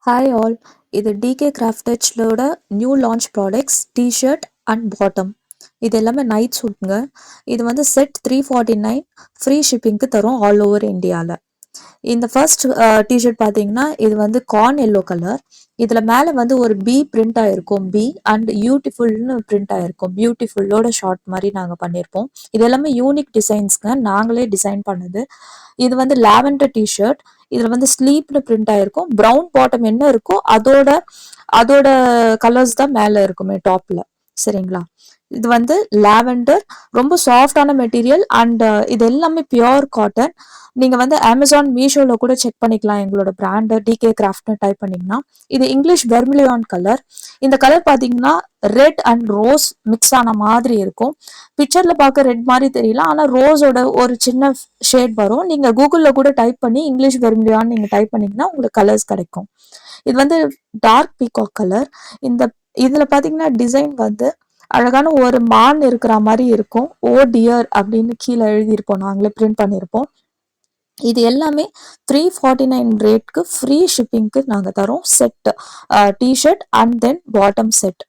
Hi all, இது DK கிராஃப்டெட்ஸோட new launch products t shirt and bottom. இது எல்லாமே நைட் சூட்டுங்க. இது வந்து செட் 349 ஃப்ரீ ஷிப்பிங்க்கு தரும் ஆல் ஓவர் இந்தியாவில். இந்த ஃபர்ஸ்ட் டிஷர்ட் பார்த்தீங்கன்னா இது வந்து கார்ன் எல்லோ கலர். இதில் மேலே வந்து ஒரு பி பிரிண்ட் ஆகிருக்கும், பி அண்ட் பியூட்டிஃபுல்னு பிரிண்ட் ஆகிருக்கும். பியூட்டிஃபுல்லோட ஷார்ட் மாதிரி நாங்கள் பண்ணியிருப்போம். இது எல்லாமே யூனிக் டிசைன்ஸ்ங்க, நாங்களே டிசைன் பண்ணது. இது வந்து லாவெண்டர் டிஷர்ட். இதில் வந்து ஸ்லீப்னு பிரிண்ட் ஆகிருக்கும். ப்ரௌன் பாட்டம் என்ன இருக்கோ அதோட அதோட கலர்ஸ் தான் மேலே இருக்குமே டாப்பில். சரிங்களா? இது வந்து லாவெண்டர், ரொம்ப சாஃப்டான மெட்டீரியல் அண்ட் இது எல்லாமே பியோர் காட்டன். நீங்கள் வந்து அமேசான் மீஷோவில் கூட செக் பண்ணிக்கலாம். எங்களோட பிராண்டை டிகே கிராஃப்ட்னு டைப் பண்ணிங்கன்னா இது இங்கிலீஷ் வெர்மிலியான் கலர். இந்த கலர் பார்த்தீங்கன்னா ரெட் அண்ட் ரோஸ் மிக்ஸ் ஆன மாதிரி இருக்கும். பிக்சரில் பார்க்க ரெட் மாதிரி தெரியல, ஆனால் ரோஸோட ஒரு சின்ன ஷேட் வரும். நீங்கள் கூகுளில் கூட டைப் பண்ணி இங்கிலீஷ் வெர்மிலியான் நீங்கள் டைப் பண்ணிங்கன்னா உங்களுக்கு கலர்ஸ் கிடைக்கும். இது வந்து டார்க் பீகாக் கலர். இந்த இதில் பார்த்தீங்கன்னா டிசைன் வந்து அழகான ஒரு மான் இருக்கிற மாதிரி இருக்கும். ஓ டியர் அப்படின்னு கீழே எழுதியிருப்போம், நாங்களே பிரிண்ட் பண்ணியிருப்போம். இது எல்லாமே 349 ரேட்க்கு ஃப்ரீ ஷிப்பிங்க்கு நாங்கள் தரோம். Set t-shirt and then bottom set.